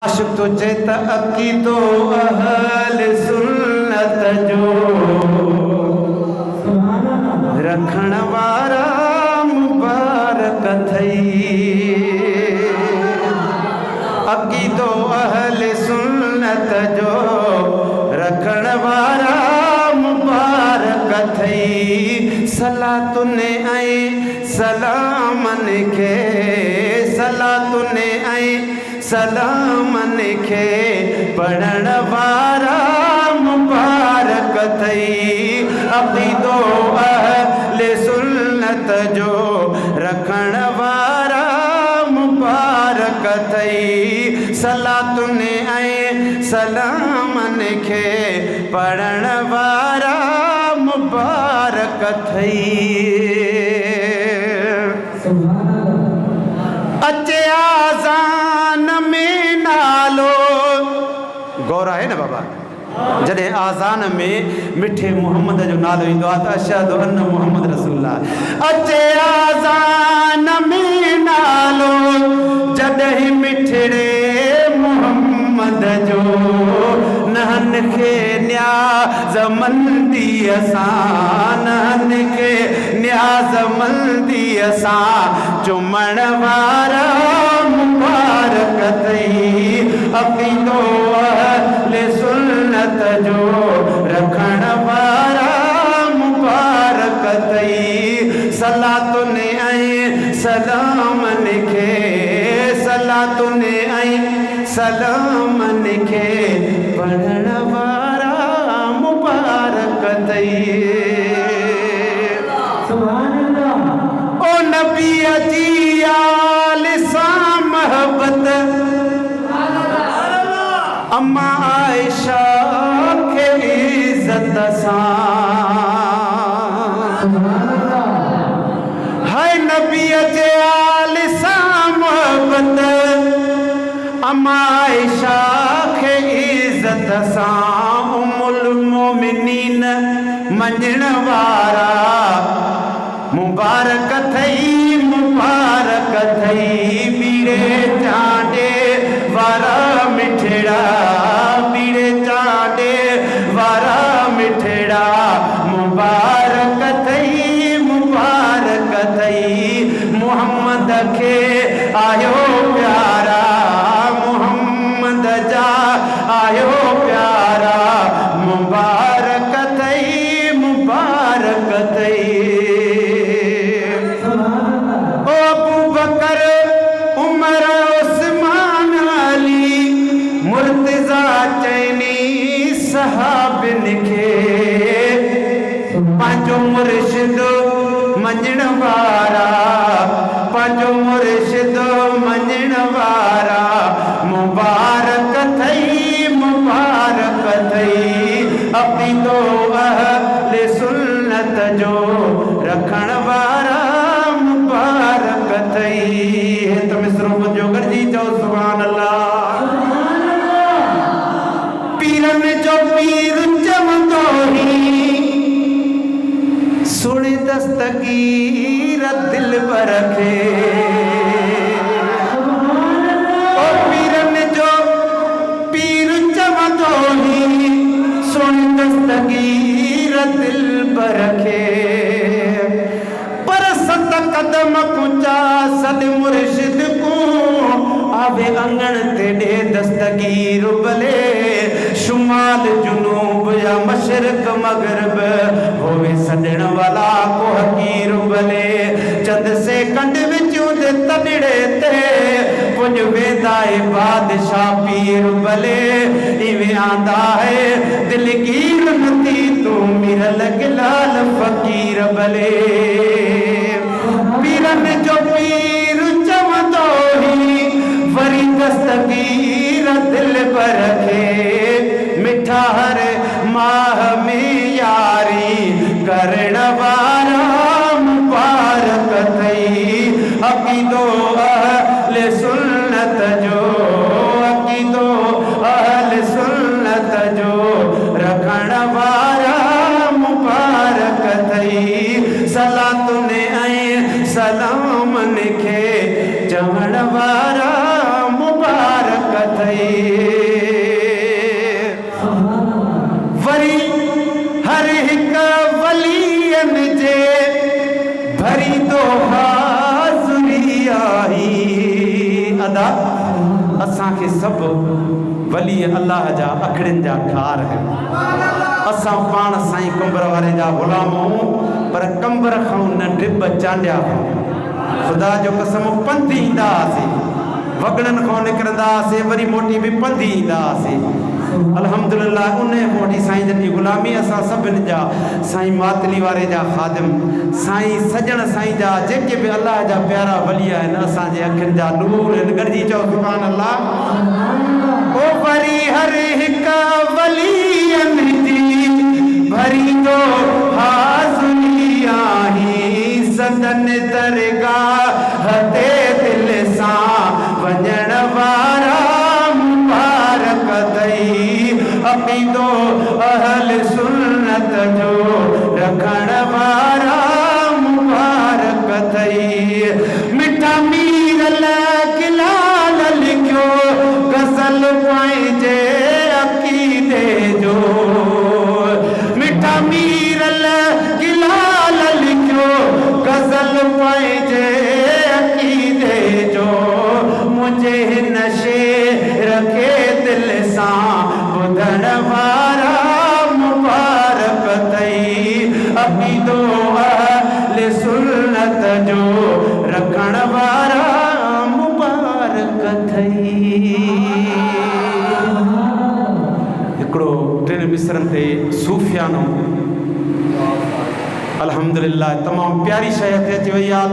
आशिक़ तुझे त अक़ीदो अहल सुन्नत जो रखण वारा मुबारक थई। अक़ीदो अहल सुन्नत जो रखण वारा मुबारक थई। सलातुने ऐं सलामन खे सलातुने ऐं सलामन खे पढ़ण वारा मुबारक थई। अक़ीदो अहल सुन्नत जो रखण वारा मुबारक थई। सलातुने ऐं सलामन खे पढ़ण वारा मुबारक थई। अचे आज़ान में नालो गौर है न बाबा, जॾहिं आज़ान में मिठे मोहम्मद जो नालो ईंदो आहे त अशहदु अन्न मोहम्मद रसूलुल्लाह। अचे आज़ान में नालो जॾहिं मिठड़े मोहम्मद जो नहन खे न्याज़मंदी सां नहन खे न्याज़मंदी सां चुमण वारा मुबारक थई। अक़ीदो अहल सुन्नत जो रखण वारा मुबारक थई। सलातुने ऐं सलामन खे सलातुने ऐं सलामन खे पढ़ण वारा मुबारक थई। ओ नबी जी आल सां महबत अम्मा आयशा खे इज़्ज़त सां है नबी जे आल सां महबत अम्मा आयशा खे इज़्ज़त सां उम्मुल मोमिनीन मञण वारा मुबारक थई मुबारक थई। बीड़े चांडे वारा मिठड़ा बीड़े चांडे वारा मिठड़ा मुबारक थई मुबारक थई। मोहम्मद खे आयो प्यारा मोहम्मद जा आयो प्यारा मुबारक थई मुबारक थई। सहाबिन खे पंहिंजो मुर्शिद मञण वारा पंहिंजो मुर्शिद मञण वारा मुबारक थई मुबारक थई। अक़ीदो अहल सुन्नत जो रखण वारा मुबारक थई। हे त मिसरो मुंहिंजो गॾिजी चओ सुभान अल्लाह। पीरन जो पीर चवंदो ही सुन दस्तगीर दिल पर खे। ओ पीरन जो पीर चवंदो ही सुन दस्तगीर दिल पर खे। पर सत कदम कुचा सद मुर्शिद को आवे अंगण ते दे दस्तगीर भले शुमाल जुनूब या मशरक मगरब होवे सॾण वाला को हकीर भले। चंद से कंड विचूं दे तड़ड़े ते पुंज वेंदाए बादशाह पीर भले। इवें आंदा है दिलगीर नती तू मिरल गिलाल फकीर भले। पीरन जो पीर चवंदो ही वरी दस्तगीर दिल पर खे। मिठा हर माह में यारी करण वारा मुबारक थई। अक़ीदो अहल सुन्नत जो अक़ीदो अहल सुन्नत जो रखण वारा मुबारक थई। सलातुने ऐं सलामन खे चवण वारा मुबारक थई। असांखे सभु वली अल्लाह जा अखड़ियुनि जा ठार आहिनि। असां पाण साईं कंबर वारे जा ग़ुलाम आहियूं, पर कंबर खां न ड्रिब चांडिया ख़ुदा जो कसम पंधि ईंदा हुआसीं, वगड़नि खां निकिरंदा हुआसीं, वरी मोटी बि पंधि ईंदा हुआसीं। अल्हम्दुलिल्लाह उन मोटी साईं जन जी ग़ुलामी असां सभिनि जा साईं मातली वारे जा ख़ादिम, साईं सजण साईं जा जेके बि अल्लाह जा प्यारा वली आहिनि, असांजे अखियुनि जा नूर आहिनि। गॾिजी चओ सुभान अल्लाह। ओ वरी हर हिकु वलियनि जी भरींदो हाज़ुरी आहीं, सदन दरगाह ते दिल सां वञण वारा मुबारक अथई, अक़ीदो अहल सुन्नत जो रखण वारा मुबारक अथई। मिठा मीर लाल लिखियो गज़ल पंहिंजे अक़ीदे जो, मिठा मीर लाल लिखियो गज़ल पंहिंजे अक़ीदे जो, मुंहिंजे हिन शेर खे दिल सां ॿुधण वारा मुबारक अथई, अक़ीदो अहल सुन्नत जो रखण वारा मुबारक अथई। हिकिड़ो टिनि मिसरनि ते सूफ़ियानो अल्हम्दुलिल्लाह तमामु प्यारी शइ ते अची वई आहे।